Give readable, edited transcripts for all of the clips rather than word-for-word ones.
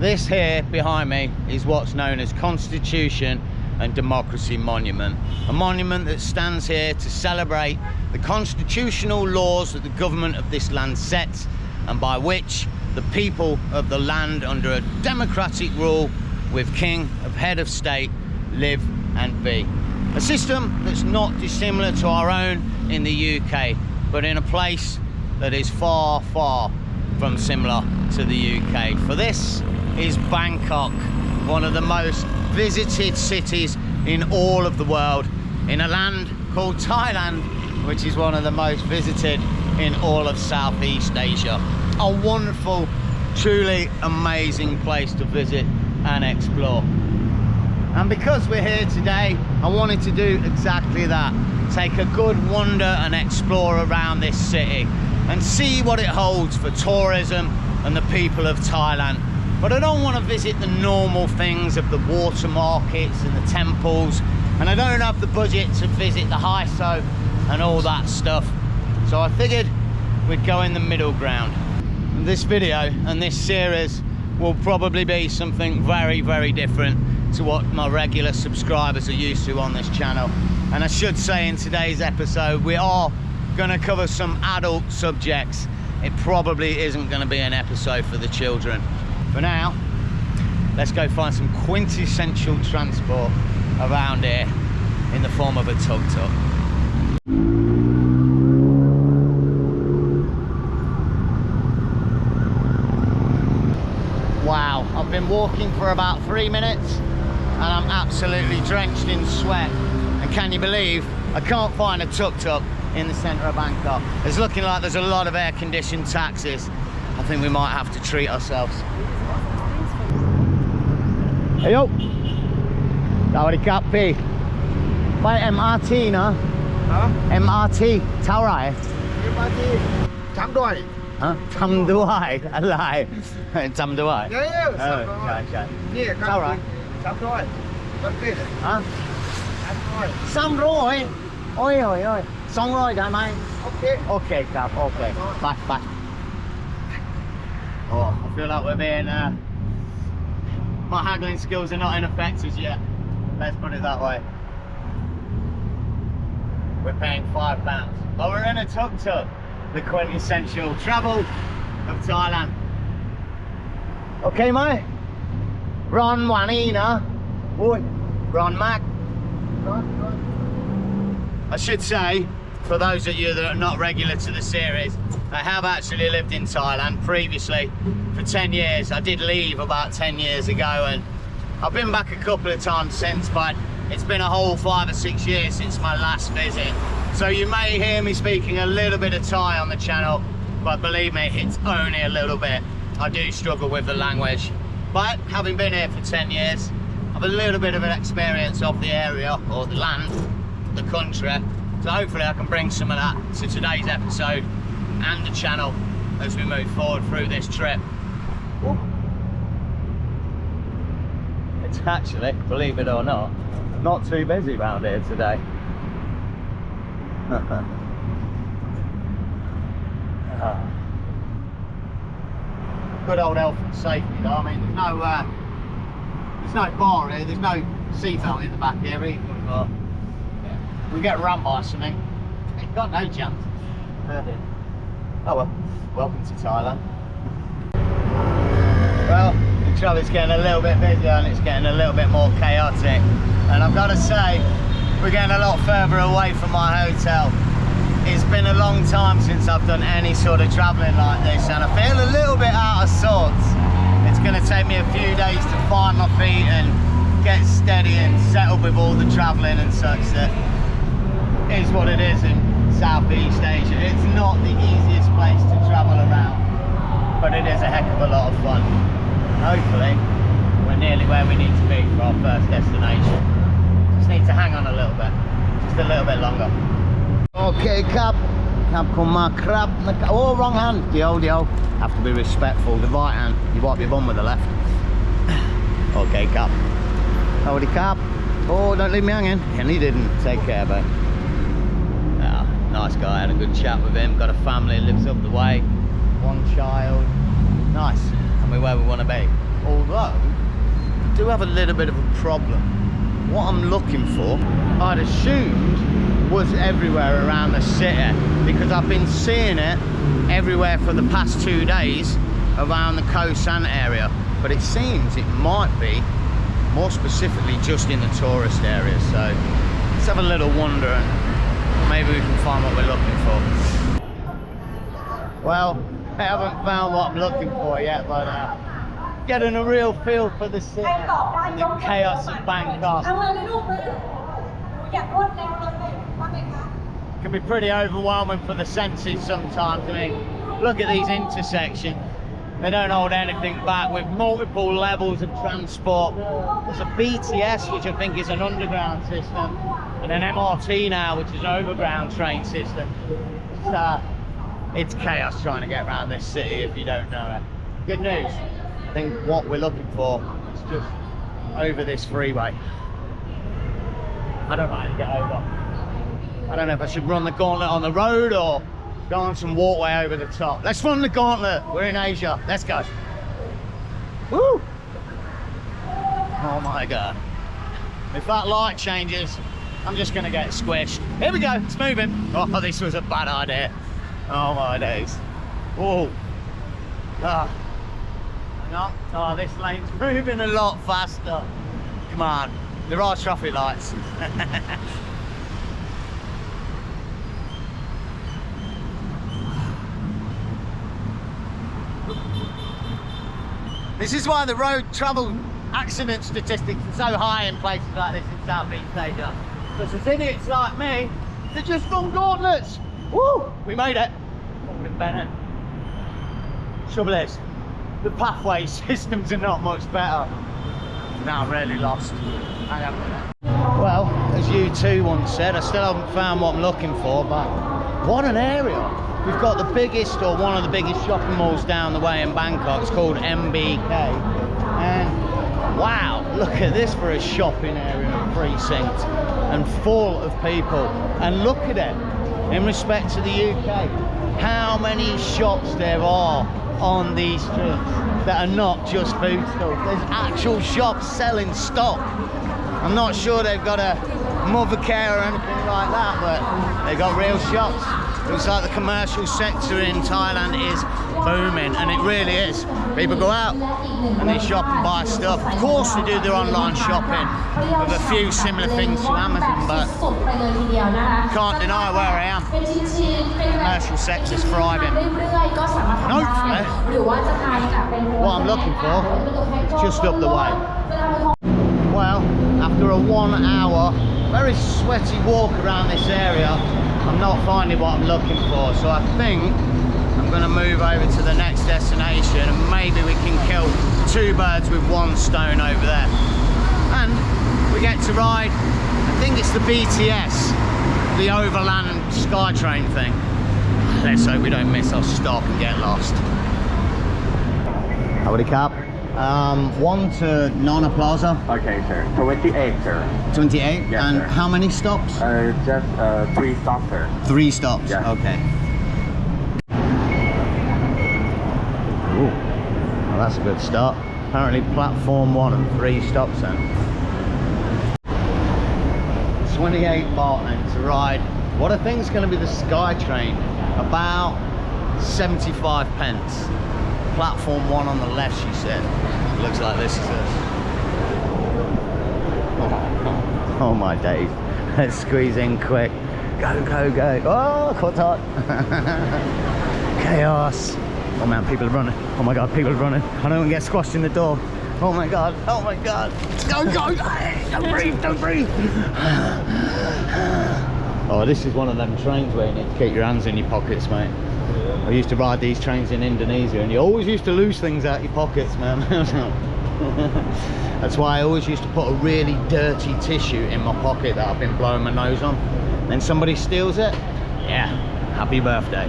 This here behind me is what's known as Constitution and Democracy Monument. A monument that stands here to celebrate the constitutional laws that the government of this land sets, and by which the people of the land under a democratic rule with king of head of state live and be. A system that's not dissimilar to our own in the UK, but in a place that is far, far from similar to the UK. For this is Bangkok, one of the most visited cities in all of the world, in a land called Thailand, which is one of the most visited in all of Southeast Asia. A wonderful, truly amazing place to visit and explore. And because we're here today, I wanted to do exactly that. Take a good wander and explore around this city and see what it holds for tourism and the people of Thailand. But I don't want to visit the normal things of the water markets and the temples, and I don't have the budget to visit the Hyso and all that stuff. So I figured we'd go in the middle ground. And this video and this series will probably be something very, very different to what my regular subscribers are used to on this channel. And I should say, in today's episode we are going to cover some adult subjects. It probably isn't going to be an episode for the children. For now, let's go find some quintessential transport around here in the form of a tuk-tuk. Wow, I've been walking for about 3 minutes and I'm absolutely drenched in sweat. And can you believe I can't find a tuk-tuk in the centre of Bangkok? It's looking like there's a lot of air-conditioned taxis. I think we might have to treat ourselves. Hey yo! Sawadee krapพี่ไป MRT นะ MRT เท่าไหร่ MRT ทำด้วย ฮะทำด้วยอะไรจำด้วย เยอะๆ ใช่ใช่ นี่ครับ เท่าไหร่ ทำด้วยมันเป็น ฮะ ทำด้วย 300โอ้ย200ได้ไหม โอเค โอเคครับโอเคไป Oh, I feel like we're being my haggling skills are not in effect as yet. Let's put it that way. We're paying £5, but we're in a tuk-tuk, the quintessential travel of Thailand. Okay, mate? Ron Wanina. Ron Mac. I should say, for those of you that are not regular to the series, I have actually lived in Thailand previously for 10 years. I did leave about 10 years ago and I've been back a couple of times since, but it's been a whole 5 or 6 years since my last visit. So you may hear me speaking a little bit of Thai on the channel, but believe me, it's only a little bit. I do struggle with the language. But having been here for 10 years, I've a little bit of an experience of the area, or the land, the country. So hopefully I can bring some of that to today's episode and the channel as we move forward through this trip. It's actually, believe it or not too busy around here today. Good old health and safety though. I mean, there's no bar here, there's no seatbelt in the back here either. But we get run by something, ain't got no chance. Oh well, welcome to Thailand. Well, the traffic's getting a little bit busier and it's getting a little bit more chaotic. And I've got to say, we're getting a lot further away from my hotel. It's been a long time since I've done any sort of travelling like this and I feel a little bit out of sorts. It's going to take me a few days to find my feet and get steady and settled with all the travelling and such. That is what it is in Southeast Asia. It's not the easiest place to travel around, but it is a heck of a lot of fun. Hopefully we're nearly where we need to be for our first destination. Just need to hang on a little bit, just a little bit longer. Okay, Cap come my crab. Oh, wrong hand. Dio. Have to be respectful. The right hand, you wipe your bum with the left. Okay, Cap. Howdy, Cap. Oh, don't leave me hanging. And he didn't. Take care of it. Nice guy, had a good chat with him, got a family, lives up the way, 1 child. Nice, and we're where we want to be. Although, I do have a little bit of a problem. What I'm looking for, I'd assumed was everywhere around the city, because I've been seeing it everywhere for the past 2 days around the Koh San area. But it seems it might be more specifically just in the tourist areas. So let's have a little wander and maybe we can find what we're looking for. Well, I haven't found what I'm looking for yet, but getting a real feel for the city and the chaos of Bangkok. Can be pretty overwhelming for the senses sometimes. I mean, look at these intersections. They don't hold anything back, with multiple levels of transport. There's a BTS, which I think is an underground system, and an MRT now, which is an overground train system. It's chaos trying to get around this city if you don't know it. Good news, I think what we're looking for is just over this freeway. I don't know how to get over. I don't know if I should run the gauntlet on the road or go on some walkway over the top. Let's run the gauntlet. We're in Asia. Let's go. Woo! Oh my God. If that light changes, I'm just gonna get squished. Here we go, it's moving. Oh, this was a bad idea. Oh my days. Oh. Ah. Hang on. Oh, this lane's moving a lot faster. Come on. There are traffic lights. This is why the road travel accident statistics are so high in places like this in Southeast Asia. Because there's idiots like me, they're just run gauntlets. Woo! We made it. Bennett. Trouble is, the pathway systems are not much better. Now I'm really lost. Hang on a minute. Well, as you two once said, I still haven't found what I'm looking for, but what an area. We've got the biggest, or one of the biggest shopping malls down the way in Bangkok. It's called MBK. And wow, look at this for a shopping area and precinct. And full of people. And look at it, in respect to the UK, how many shops there are on these streets that are not just food stores. There's actual shops selling stock. I'm not sure they've got a mother care or anything like that, but they've got real shops. Looks like the commercial sector in Thailand is booming, and it really is. People go out and they shop and buy stuff. Of course they do their online shopping with a few similar things to Amazon, but can't deny where I am. The commercial sector's thriving. And hopefully, what I'm looking for is just up the way. Well, after a 1 hour, very sweaty walk around this area, I'm not finding what I'm looking for, so I think I'm going to move over to the next destination and maybe we can kill 2 birds with 1 stone over there. And we get to ride, I think it's the BTS, the overland SkyTrain thing. Let's hope we don't miss our stop and get lost. Howdy cap. 1 to Nana Plaza. Okay, sir. 28, sir. 28? Yes, and sir. how many stops? Just 3 stops, sir. 3 stops, Yeah. okay. Ooh, well, that's a good start. Apparently platform 1 and 3 stops then. 28 baht then to ride. What I think is going to be the SkyTrain. About 75 pence. Platform 1 on the left, she said. Looks like this is it. Oh my days. Let's squeeze in quick. Go, go, go. Oh, caught hot. Chaos. Oh man, people are running. Oh my God, people are running. I don't want to get squashed in the door. Oh my God, oh my God. Go, go, don't breathe, don't breathe. Oh, this is one of them trains where you need to keep your hands in your pockets, mate. I used to ride these trains in Indonesia and you always used to lose things out your pockets, man. That's why I always used to put a really dirty tissue in my pocket that I've been blowing my nose on. Then somebody steals it, yeah, happy birthday.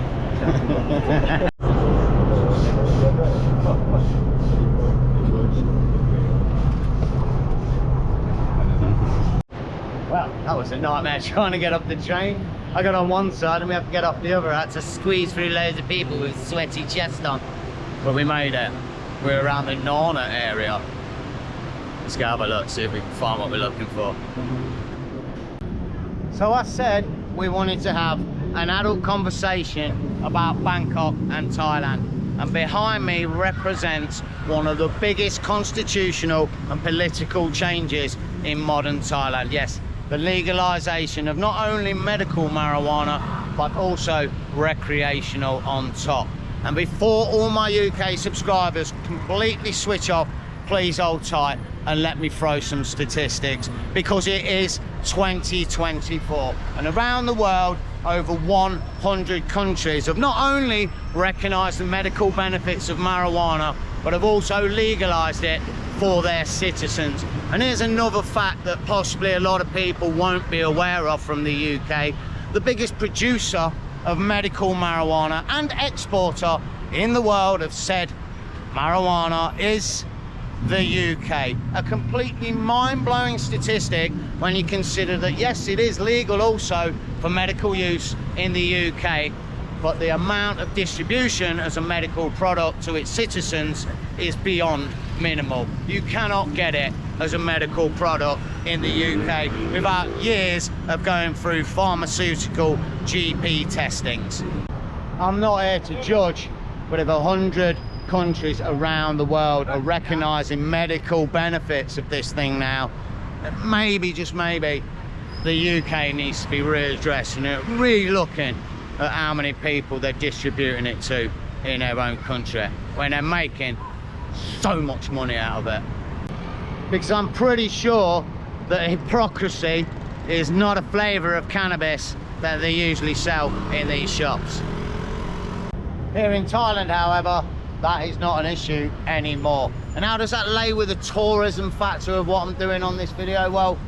Well, that was a nightmare trying to get up the train. I got on one side and we have to get off the other. I had to squeeze through loads of people with sweaty chests on. But we made it. We're around the Nana area. Let's go have a look, see if we can find what we're looking for. So I said we wanted to have an adult conversation about Bangkok and Thailand. And behind me represents one of the biggest constitutional and political changes in modern Thailand. Yes, the legalization of not only medical marijuana, but also recreational on top. And before all my UK subscribers completely switch off, please hold tight and let me throw some statistics, because it is 2024 and around the world over 100 countries have not only recognized the medical benefits of marijuana, but have also legalized it for their citizens. And here's another fact that possibly a lot of people won't be aware of from the UK. The biggest producer of medical marijuana and exporter in the world have said marijuana is the UK. A completely mind-blowing statistic when you consider that yes, it is legal also for medical use in the UK, but the amount of distribution as a medical product to its citizens is beyond minimal. You cannot get it as a medical product in the UK without years of going through pharmaceutical GP testings. I'm not here to judge, but if 100 countries around the world are recognizing medical benefits of this thing now, maybe, just maybe, the UK needs to be readdressing it, really looking at how many people they're distributing it to in their own country when they're making so much money out of it. Because I'm pretty sure that hypocrisy is not a flavour of cannabis that they usually sell in these shops. Here in Thailand, however, that is not an issue anymore. And how does that lay with the tourism factor of what I'm doing on this video? Well,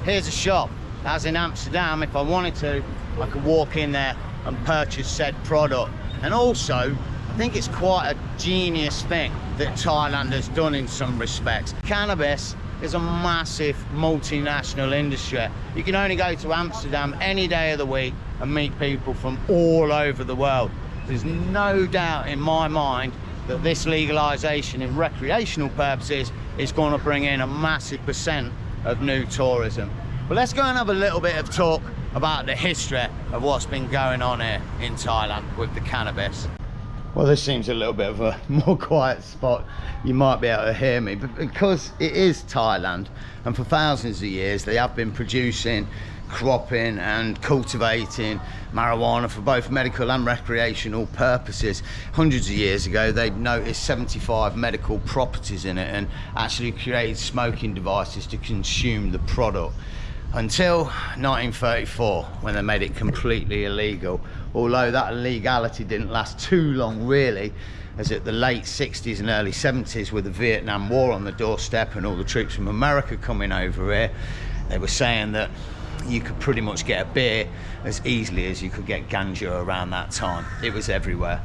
here's a shop. As in Amsterdam, if I wanted to, I could walk in there and purchase said product. And also, I think it's quite a genius thing that Thailand has done in some respects. Cannabis is a massive multinational industry. You can only go to Amsterdam any day of the week and meet people from all over the world. There's no doubt in my mind that this legalization in recreational purposes is going to bring in a massive percent of new tourism. But let's go and have a little bit of talk about the history of what's been going on here in Thailand with the cannabis. Well, this seems a little bit of a more quiet spot. You might be able to hear me, but because it is Thailand, and for thousands of years they have been producing, cropping and cultivating marijuana for both medical and recreational purposes. Hundreds of years ago they noticed 75 medical properties in it and actually created smoking devices to consume the product, until 1934 when they made it completely illegal. Although that legality didn't last too long really, as at the late 60s and early 70s with the Vietnam War on the doorstep and all the troops from America coming over here, they were saying that you could pretty much get a beer as easily as you could get ganja around that time. It was everywhere.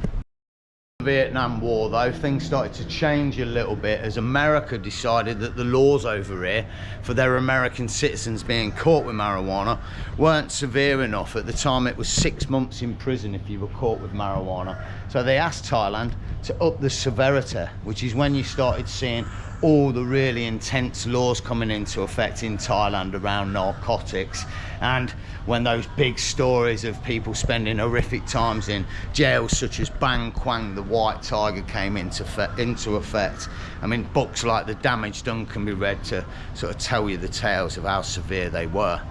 The Vietnam War though, things started to change a little bit as America decided that the laws over here for their American citizens being caught with marijuana weren't severe enough. At the time it was 6 months in prison if you were caught with marijuana. So they asked Thailand to up the severity, which is when you started seeing all the really intense laws coming into effect in Thailand around narcotics, and when those big stories of people spending horrific times in jails such as Bangkok, the White Tiger, came into effect. I mean, books like The Damage Done can be read to sort of tell you the tales of how severe they were.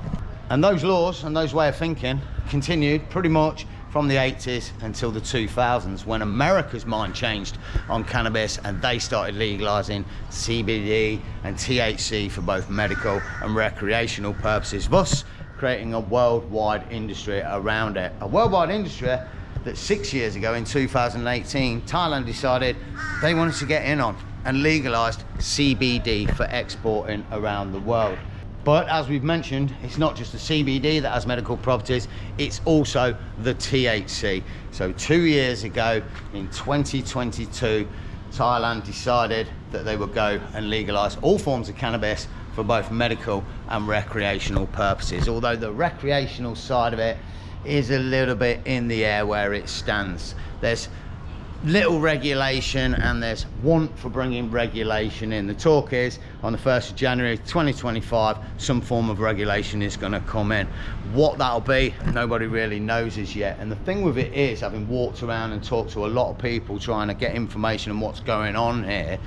And those laws and those way of thinking continued pretty much from the 80s until the 2000s, when America's mind changed on cannabis and they started legalizing CBD and THC for both medical and recreational purposes, thus creating a worldwide industry around it. A worldwide industry that 6 years ago in 2018, Thailand decided they wanted to get in on and legalized CBD for exporting around the world. But as we've mentioned, it's not just the CBD that has medical properties, it's also the THC. So 2 years ago, in 2022, Thailand decided that they would go and legalize all forms of cannabis for both medical and recreational purposes. Although the recreational side of it is a little bit in the air where it stands. There's little regulation, and there's want for bringing regulation in. The talk is on the 1st of January 2025 some form of regulation is going to come in. What that'll be, nobody really knows as yet. And the thing with it is, having walked around and talked to a lot of people trying to get information on what's going on here,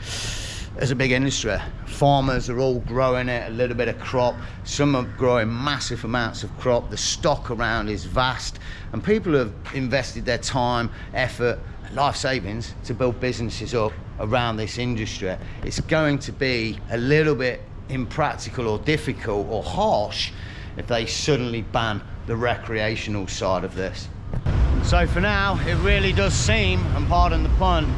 there's a big industry. Farmers are all growing it, a little bit of crop. Some are growing massive amounts of crop. The stock around is vast, and people have invested their time, effort, life savings to build businesses up around this industry. It's going to be a little bit impractical or difficult or harsh if they suddenly ban the recreational side of this. So for now, it really does seem, and pardon the pun,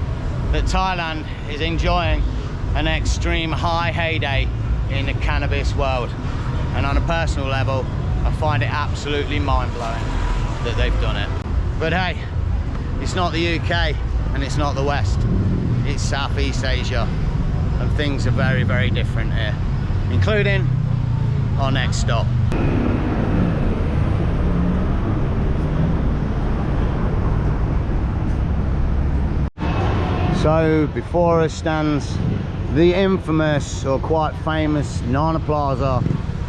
that Thailand is enjoying an extreme high heyday in the cannabis world. And on a personal level, I find it absolutely mind-blowing that they've done it. But hey, it's not the UK and it's not the West, it's Southeast Asia, and things are very, very different here, including our next stop. So before us stands the infamous, or quite famous, Nana Plaza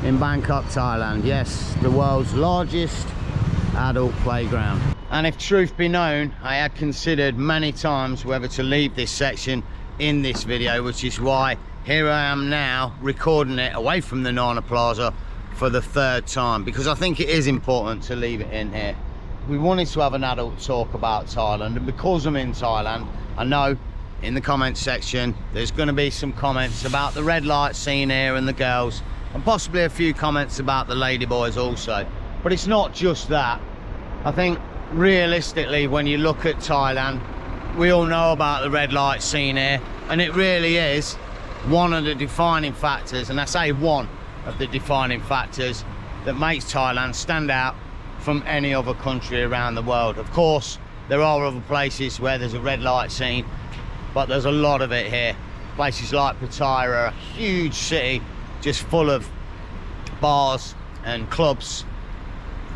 in Bangkok, Thailand. Yes, the world's largest adult playground. And if truth be known, I had considered many times whether to leave this section in this video, which is why here I am now recording it away from the Nana Plaza for the 3rd time, because I think it is important to leave it in here. We wanted to have an adult talk about Thailand, and because I'm in Thailand, I know in the comments section there's going to be some comments about the red light scene here and the girls, and possibly a few comments about the ladyboys also. But it's not just that. I think realistically, when you look at Thailand, we all know about the red light scene here, and it really is one of the defining factors, and I say one of the defining factors, that makes Thailand stand out from any other country around the world. Of course, there are other places where there's a red light scene, but there's a lot of it here. Places like Pattaya are a huge city, just full of bars and clubs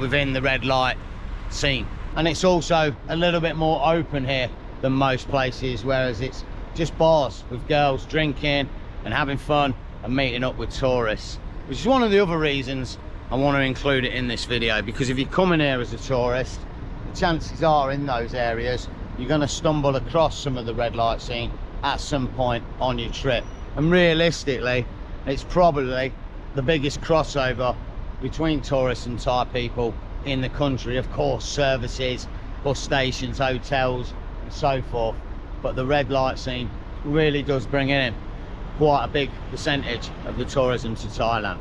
within the red light scene. And it's also a little bit more open here than most places, whereas it's just bars with girls drinking and having fun and meeting up with tourists, which is one of the other reasons I want to include it in this video, because if you come in here as a tourist, the chances are in those areas you're going to stumble across some of the red light scene at some point on your trip. And realistically, it's probably the biggest crossover between tourists and Thai people in the country. Of course, services, bus stations, hotels and so forth, but the red light scene really does bring in quite a big percentage of the tourism to Thailand.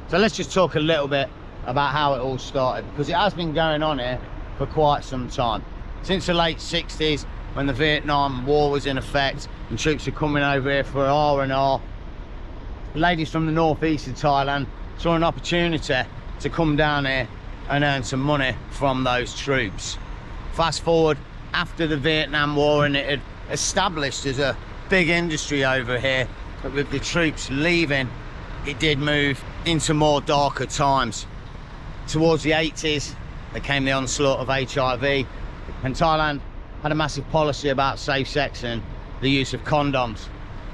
So let's just talk a little bit about how it all started, because it has been going on here for quite some time. Since the late 60s, when the Vietnam War was in effect and troops were coming over here for R&R, ladies from the northeast of Thailand saw an opportunity to come down here and earn some money from those troops. Fast forward after the Vietnam War, and it had established as a big industry over here, but with the troops leaving, it did move into more darker times. Towards the 80s, there came the onslaught of HIV, and Thailand had a massive policy about safe sex and the use of condoms.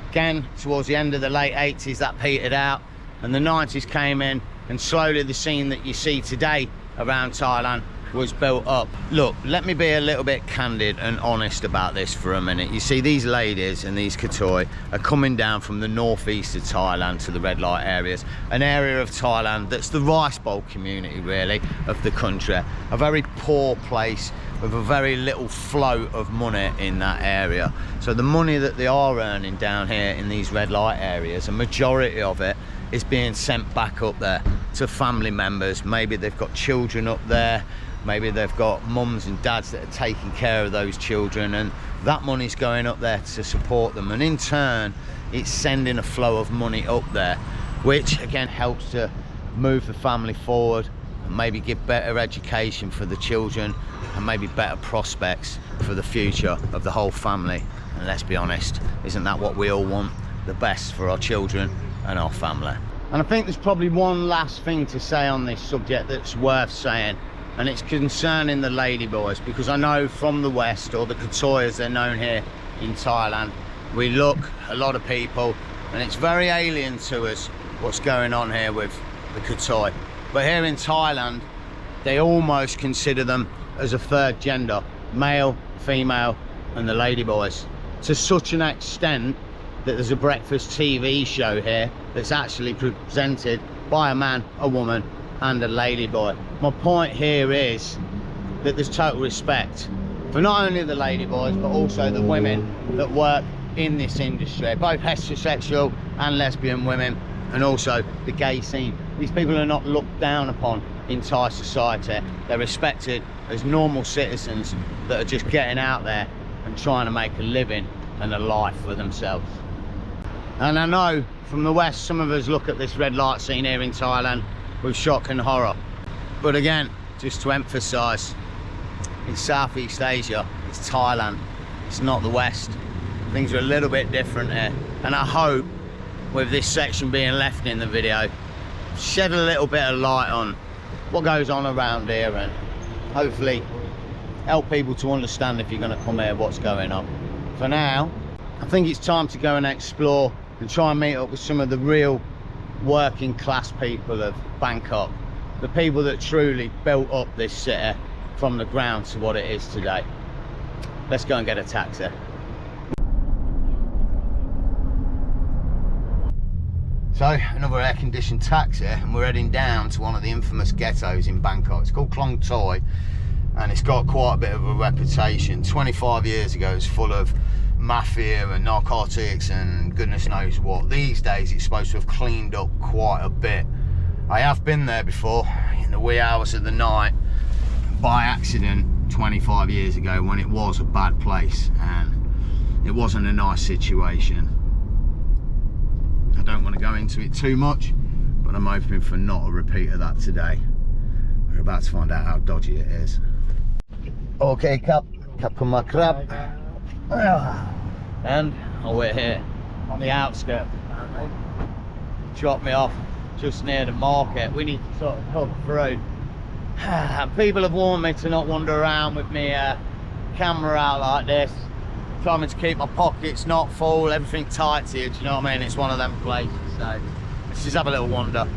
Again, towards the end of the late 80s, that petered out, and the 90s came in, and slowly the scene that you see today around Thailand was built up. Look, let me be a little bit candid and honest about this for a minute. You see, these ladies and these Toey are coming down from the northeast of Thailand to the red light areas, an area of Thailand that's the rice bowl community really of the country, a very poor place with a very little flow of money in that area. So the money that they are earning down here in these red light areas, a majority of it is being sent back up there to family members. Maybe they've got children up there, maybe they've got mums and dads that are taking care of those children, and that money's going up there to support them, and in turn it's sending a flow of money up there, which again helps to move the family forward and maybe give better education for the children and maybe better prospects for the future of the whole family. And let's be honest, isn't that what we all want? The best for our children and our family. And I think there's probably one last thing to say on this subject that's worth saying, and it's concerning the ladyboys, because I know from the West, or the Toey as they're known here in Thailand, we look a lot of people, and it's very alien to us what's going on here with the Toey. But here in Thailand, they almost consider them as a third gender, male, female, and the ladyboys, to such an extent that there's a breakfast TV show here that's actually presented by a man, a woman, and a ladyboy. My point here is that there's total respect for not only the ladyboys, but also the women that work in this industry, both heterosexual and lesbian women, and also the gay scene. These people are not looked down upon in Thai society. They're respected as normal citizens that are just getting out there and trying to make a living and a life for themselves. And I know from the West, some of us look at this red light scene here in Thailand with shock and horror. But again, just to emphasise, in Southeast Asia, it's Thailand, it's not the West. Things are a little bit different here. And I hope, with this section being left in the video, shed a little bit of light on what goes on around here, and hopefully help people to understand, if you're going to come here, what's going on. For now, I think it's time to go and explore and try and meet up with some of the real working class people of Bangkok, the people that truly built up this city from the ground to what it is today. Let's go and get a taxi. So, another air-conditioned taxi, and we're heading down to one of the infamous ghettos in Bangkok. It's called Klong Toey, and it's got quite a bit of a reputation. 25 years ago, it's full of mafia and narcotics and goodness knows what. These days, it's supposed to have cleaned up quite a bit. I have been there before, in the wee hours of the night, by accident, 25 years ago, when it was a bad place, and it wasn't a nice situation. I don't want to go into it too much, but I'm hoping for not a repeat of that today. We're about to find out how dodgy it is. Okay, Cap my crab. And we're here on the outskirts. Dropped me off just near the market. We need to sort of hug through. People have warned me to not wander around with my camera out like this. Told me to keep my pockets not full, everything tight here, do you know what I mean? It's one of them places, so let's just have a little wander.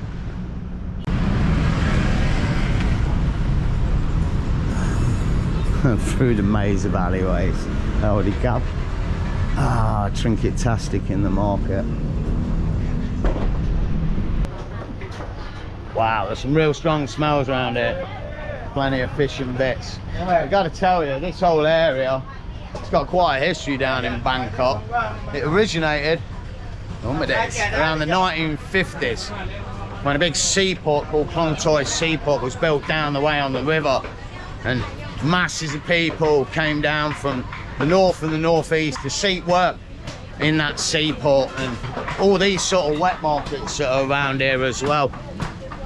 Through the maze of alleyways. Howdy Cap. Ah, trinket-tastic in the market. Wow, there's some real strong smells around here. Plenty of fish and bits. I've got to tell you, this whole area, it's got quite a history down in Bangkok. It originated around the 1950s, when a big seaport called Klong Toey Seaport was built down the way on the river, and masses of people came down from the north and the northeast to seek work in that seaport, and all these sort of wet markets that are around here as well.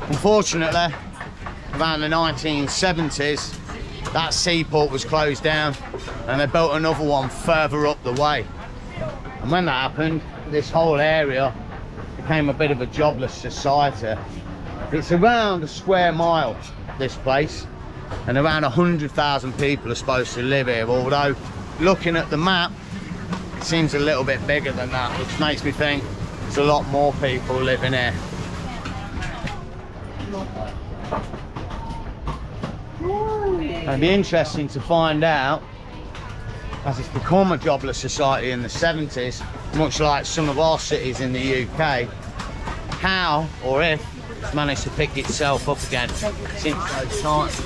Unfortunately, around the 1970s, that seaport was closed down and they built another one further up the way. And when that happened, this whole area became a bit of a jobless society. It's around a square mile, this place, and around 100,000 people are supposed to live here, although looking at the map, it seems a little bit bigger than that, which makes me think there's a lot more people living here. It'd be interesting to find out, as it's become a jobless society in the 70s, much like some of our cities in the UK, how or if it's managed to pick itself up again since those times.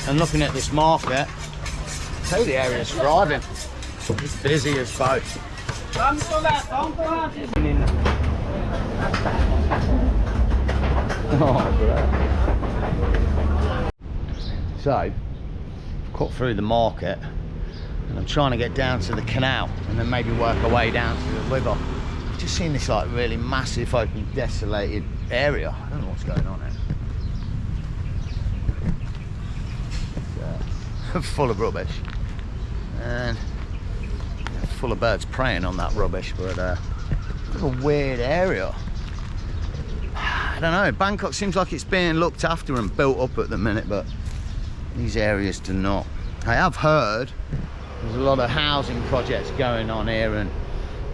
And looking at this market, I tell you, the area's thriving. It's busy as both. So, cut through the market, and I'm trying to get down to the canal and then maybe work our way down to the river. I've just seen this like really massive open desolated area. I don't know what's going on here. It's full of rubbish and full of birds preying on that rubbish, but it's a weird area. I don't know, Bangkok seems like it's being looked after and built up at the minute, but These areas do not. I have heard there's a lot of housing projects going on here and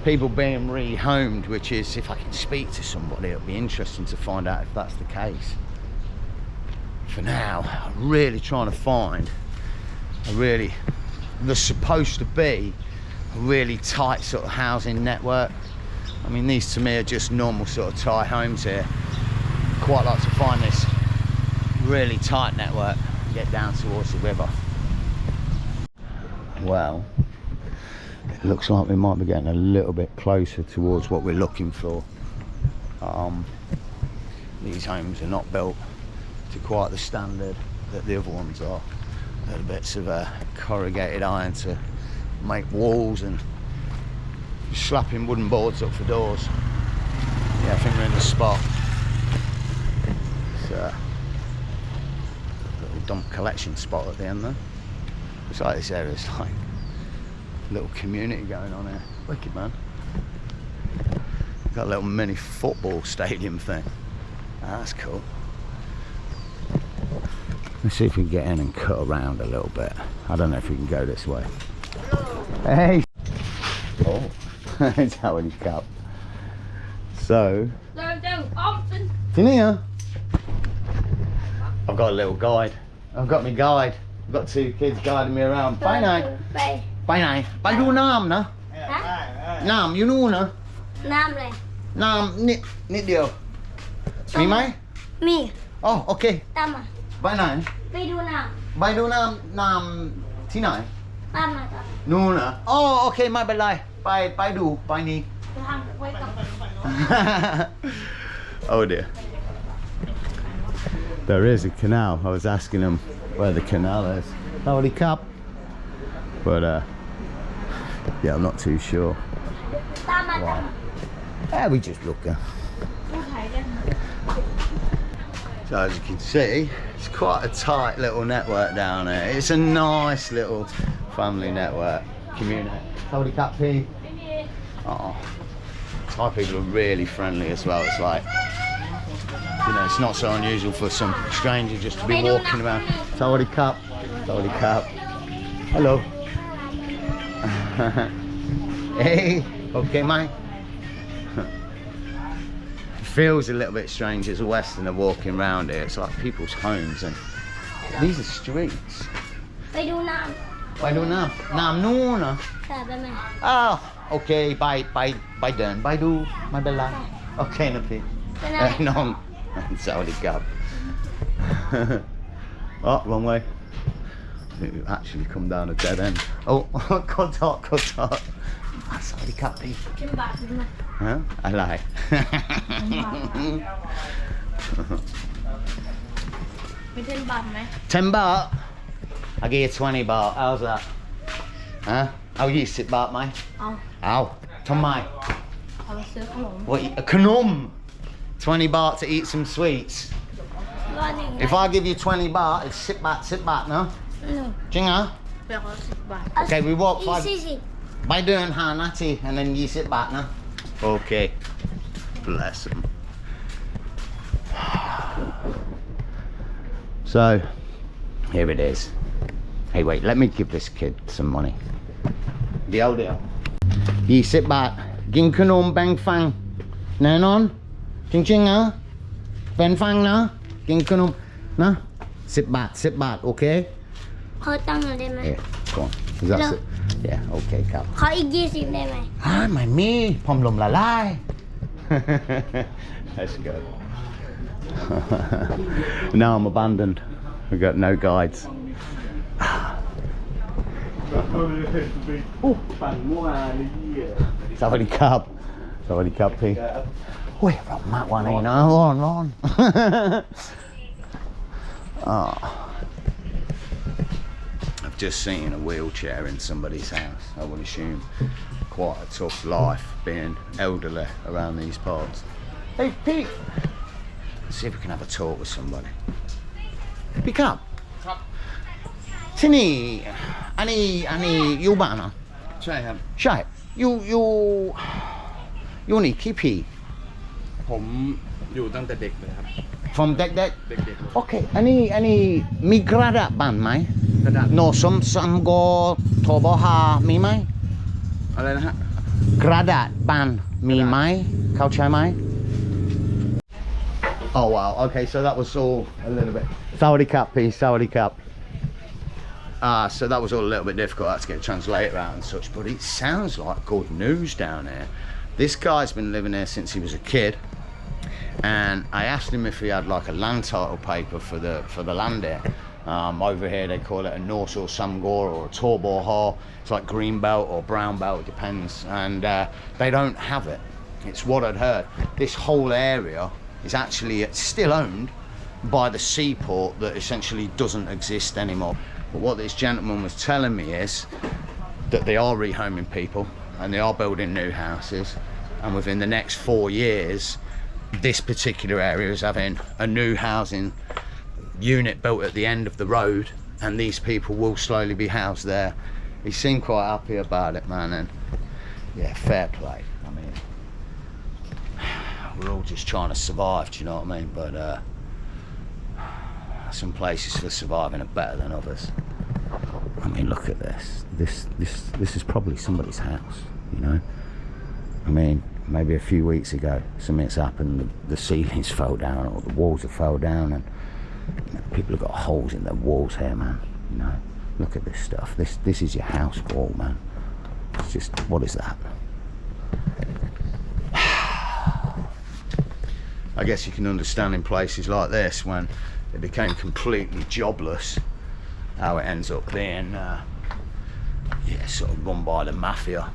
people being rehomed, which is, if I can speak to somebody, it'll be interesting to find out if that's the case. For now, I'm really trying to find there's supposed to be a really tight sort of housing network. I mean, these to me are just normal sort of Thai homes here. Quite like to find this really tight network and get down towards the river. Well, it looks like we might be getting a little bit closer towards what we're looking for. These homes are not built to quite the standard that the other ones are. Little bits of corrugated iron to make walls and slapping wooden boards up for doors. Yeah, I think we're in the spot. It's a little dump collection spot at the end there. Looks like this area's like a little community going on here. Wicked, man. Got a little mini football stadium thing. That's cool. Let's see if we can get in and cut around a little bit. I don't know if we can go this way. Hey! Oh, it's Howard's cup. So, Tania, I've got a little guide. I've got my guide. I've got two kids guiding me around. Bye now. Bye now. Bye do Nam na. Nam, you know na. Nam này. Nam, nít điều. Mi mai? Mi. Oh, okay. Tam à. Bye now. Bay đu Nam. Bye do Nam, Nam, tí nào? Tam à. No na. Oh, okay, my bye. Bye do, bye ni. Hàng quay cặp. Oh dear. There is a canal. I was asking them where the canal is. Holy cup. But yeah, I'm not too sure. Tam à. Wow. Yeah, we just look. So as you can see, it's quite a tight little network down there. It's a nice little family network, community. Holy cup, P. Oh, Thai people are really friendly as well. It's like, you know, it's not so unusual for some stranger just to be walking around. Sawadee cup, Sawadee cup. Hello. Hey, okay, mate. It feels a little bit strange as a Westerner walking around here. It's like people's homes, and these are streets. Bay đu Nam. Bye do Nam. Nam no na. Dạ bên này. Oh, okay, bye done. Bye do, my bella. Okay, na P. Bên này. No, Saudi Cup. Oh, wrong way. I think we've actually come down a dead end. Oh, cut talk. Saudi Cup, P. Trên bạc bên này. Huh? I lie. Bên trên bạc này. 10 baht. I'll give you 20 baht. How's that? Huh? How you sit baht, mate? Ờ. Ow. Tomai. Họซื้อขนม. What? A kanum. 20 baht to eat some sweets. If I give you 20 baht, it's sit baht, no? No. Jinga? 10 bạc. Okay, we walk 5. 40. By doing Hanati and then you sit back now. Okay. Bless him. So, here it is. Hey, wait, let me give this kid some money. Deal. You sit back. Ging kanom bang fang. Nanon? Ching ching na? Ben fang na? Ging kanom. Na? Sit back, okay? ขอตังค์หน่อยได้ไหม Yeah, go on. Is that Hello. it? Yeah, okay, Cap. ขออีก20ได้ไหม Ah, my me, pom lum la lai. Let's go. Now I'm abandoned. We've got no guides. Somebody cup. P. Wait, wrong that one, ain't I? Ron. Oh. I've just seen a wheelchair in somebody's house. I would assume quite a tough life being elderly around these parts. Hey, Pete. Let's see if we can have a talk with somebody. Pick up.ที่นี่อันนี้อยู่บ้านเหรอ ใช่ครับ ใช่อยู่นี่กี่ปี ผมอยู่ตั้งแต่เด็กเลยครับ From Dek Dek? Okay, any mi gradat ban mai? No, some go toboha mi mai? อะไรนะฮะ Gradat ban mi mai? Khao chai mai? Oh wow, okay, so that was all a little bit. Sawadee Cup piece, Sawadee Cup. So that was all a little bit difficult. I had to get a translator out and such, but it sounds like good news down here. This guy's been living here since he was a kid, and I asked him if he had like a land title paper for the land here. Over here they call it a Norse or Samgor or a Torborha. It's like green belt or brown belt, it depends, and they don't have it. It's what I'd heard. This whole area is actually still owned by the seaport that essentially doesn't exist anymore. But what this gentleman was telling me is that they are rehoming people and they are building new houses, and within the next 4 years this particular area is having a new housing unit built at the end of the road, and these people will slowly be housed there. He seemed quite happy about it, man, and yeah, fair play. I mean, we're all just trying to survive, do you know what I mean? But some places for surviving are better than others. I mean, look at this. This is probably somebody's house, you know? I mean, maybe a few weeks ago something's happened, the ceilings fell down or the walls have fell down, and you know, people have got holes in their walls here, man. You know, look at this stuff. This is your house wall, man. It's just, what is that? I guess you can understand in places like this when it became completely jobless, how it ends up being yeah, sort of run by the mafia.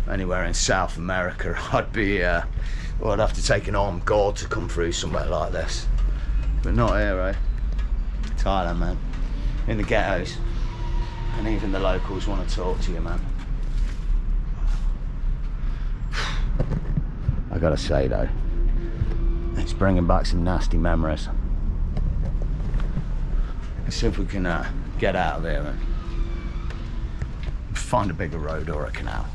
Anywhere in South America, I'd be well, I'd have to take an armed guard to come through somewhere like this, but not here, eh? Thailand, man, in the ghettos, and even the locals want to talk to you, man. I gotta say though, it's bringing back some nasty memories. Let's see if we can get out of here and find a bigger road or a canal.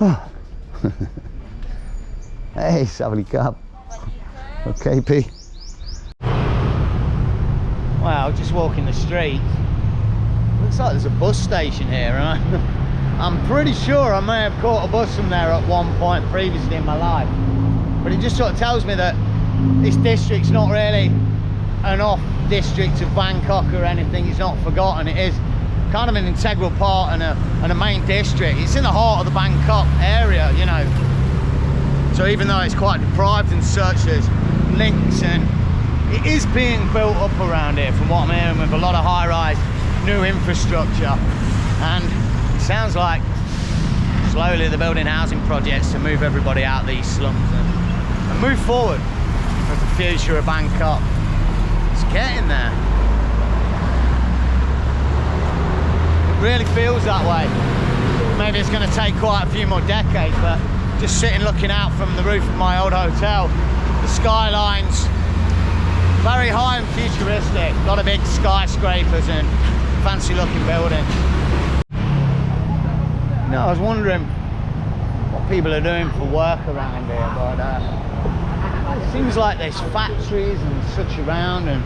Oh. Hey, Sawadee Cup. Okay, P. Wow, just walking the street. Looks like there's a bus station here, and I'm pretty sure I may have caught a bus from there at one point previously in my life. But it just sort of tells me that this district's not really an off district of Bangkok or anything. It's not forgotten. It is kind of an integral part and a main district. It's in the heart of the Bangkok area, you know. So even though it's quite deprived and such, there's links, and it is being built up around here from what I'm hearing, with a lot of high-rise new infrastructure, and it sounds like slowly they're building housing projects to move everybody out of these slums and move forward with the future of Bangkok. It's getting there. Really feels that way. Maybe it's going to take quite a few more decades, but just sitting looking out from the roof of my old hotel, the skyline's very high and futuristic. A lot of big skyscrapers and fancy looking buildings. You know, I was wondering what people are doing for work around here, but it seems like there's factories and such around, and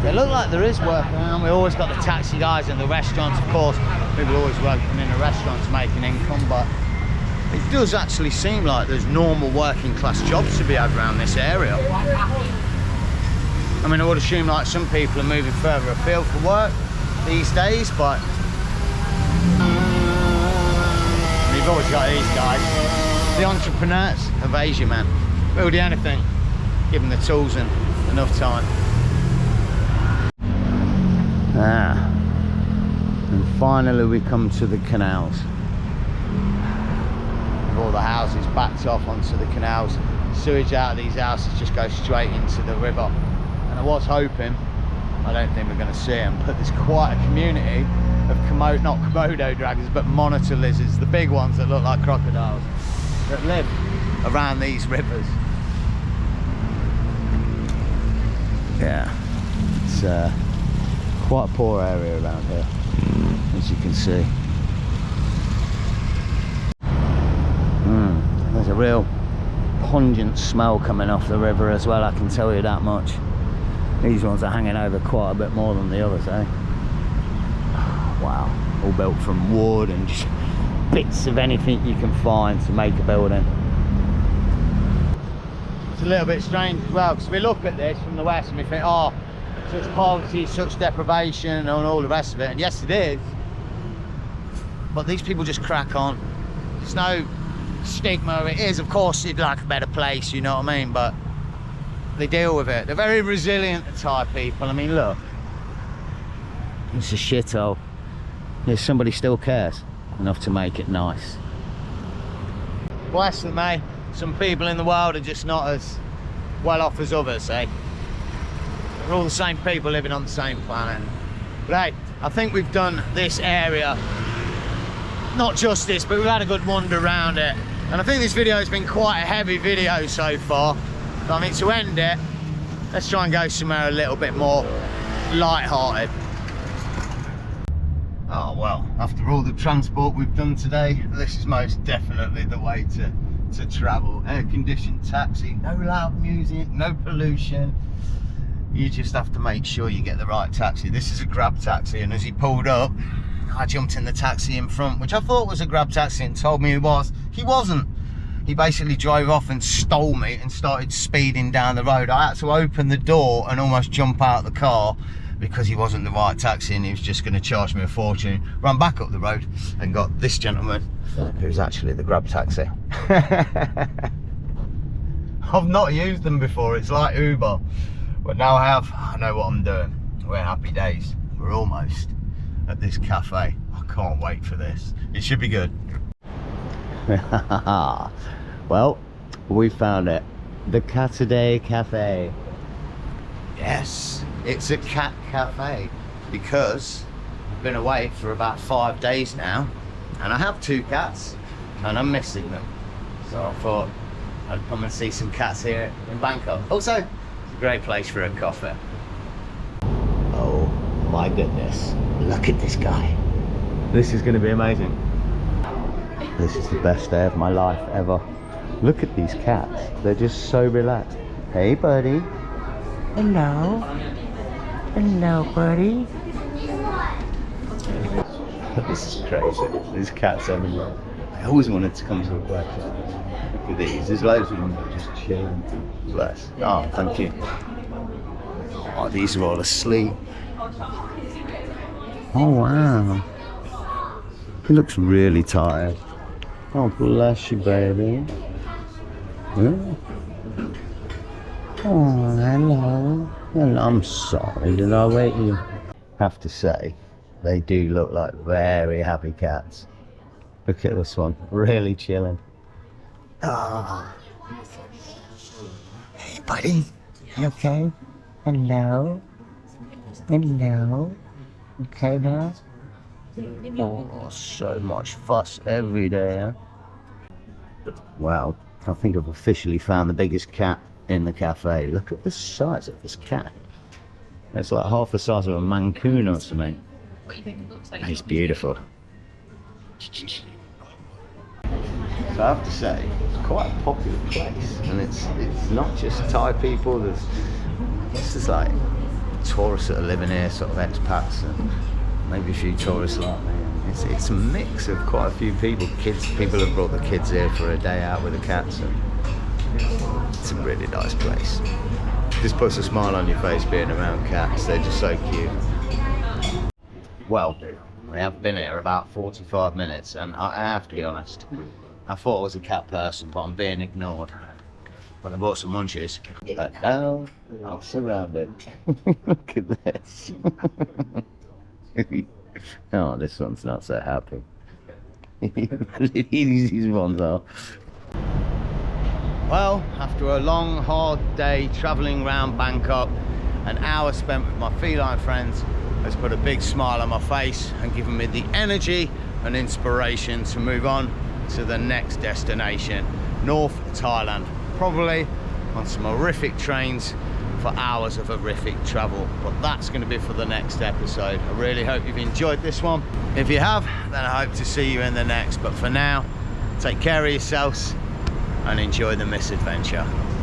they look like there is work around. We always got the taxi guys and the restaurants, of course. People always working in the restaurants making income, but it does actually seem like there's normal working class jobs to be had around this area. I mean, I would assume like some people are moving further afield for work these days, but you've always got these guys, the entrepreneurs of Asia, man. Build anything, give them the tools and enough time. And finally we come to the canals. With all the houses backed off onto the canals, sewage out of these houses just goes straight into the river. And I was hoping, I don't think we're going to see them, but there's quite a community of not Komodo dragons, but monitor lizards, the big ones that look like crocodiles, that live around these rivers. Yeah, it's quite a poor area around here, as you can see. a real pungent smell coming off the river as well, I can tell you that much. These ones are hanging over quite a bit more than the others, eh? Wow, all built from wood and just bits of anything you can find to make a building. It's a little bit strange as well, because we look at this from the west and we think, oh, such poverty, such deprivation and all the rest of it, and yes it is, but these people just crack on. There's no stigma. It is, of course, you'd like a better place, you know what I mean, but they deal with it. They're very resilient, the Thai people. I mean, look, it's a shithole, yet somebody still cares enough to make it nice. Bless them, eh? Some people in the world are just not as well off as others, eh? We're all the same people living on the same planet. But hey, I think we've done this area not justice, but we've had a good wander around it. And I think this video has been quite a heavy video so far. But I mean, to end it, let's try and go somewhere a little bit more light-hearted. Oh well, after all the transport we've done today, this is most definitely the way to travel. Air-conditioned taxi, no loud music, no pollution. You just have to make sure you get the right taxi. This is a Grab taxi, and as he pulled up, I jumped in the taxi in front, which I thought was a Grab taxi, and told me he was. He wasn't. He basically drove off and stole me and started speeding down the road. I had to open the door and almost jump out of the car because he wasn't the right taxi and he was just going to charge me a fortune. Ran back up the road and got this gentleman, who's actually the Grab taxi. I've not used them before, it's like Uber, but now I have. I know what I'm doing. We're happy days. We're almost at this cafe. I can't wait for this. It should be good. Well, we found it. The Catterday Cafe. Yes, it's a cat cafe because I've been away for about 5 days now and I have 2 cats and I'm missing them. So I thought I'd come and see some cats here in Bangkok. Also, it's a great place for a coffee. Oh my goodness, look at this guy. This is going to be amazing. This is the best day of my life ever. Look at these cats. They're just so relaxed. Hey, buddy. Hello. Hello, buddy. This is crazy. There's cats everywhere. I always wanted to come to a place. Look at these. There's loads of them that are just chilling. Bless. Oh, thank you. Oh, these are all asleep. Oh, wow. He looks really tired. Oh, bless you, baby. Yeah. Oh, hello. Hello. I'm sorry, did I wake you? Have to say, they do look like very happy cats. Look at this one, really chilling. Oh. Hey, buddy. You okay? Hello. Hello. Okay, now? Oh, so much fuss every day, huh? Well, I think I've officially found the biggest cat in the cafe. Look at the size of this cat. It's like half the size of a Mancoon or something. What do you think it looks like? He's beautiful. So I have to say, it's quite a popular place, and it's not just Thai people. It's just like tourists that are living here, sort of expats, and maybe a few tourists like me. It's a mix of quite a few people. People have brought the kids here for a day out with the cats, and it's a really nice place. Just puts a smile on your face being around cats. They're just so cute. Well, we have been here about 45 minutes, and I have to be honest, I thought I was a cat person, but I'm being ignored. But I bought some munchies. But now I'm surrounded. Look at this. Oh, this one's not so happy. These ones are. Well, after a long, hard day travelling around Bangkok, an hour spent with my feline friends has put a big smile on my face and given me the energy and inspiration to move on to the next destination, North Thailand. Probably on some horrific trains for hours of horrific travel, but that's going to be for the next episode. I really hope you've enjoyed this one. If you have, then I hope to see you in the next, but for now, take care of yourselves and enjoy the misadventure.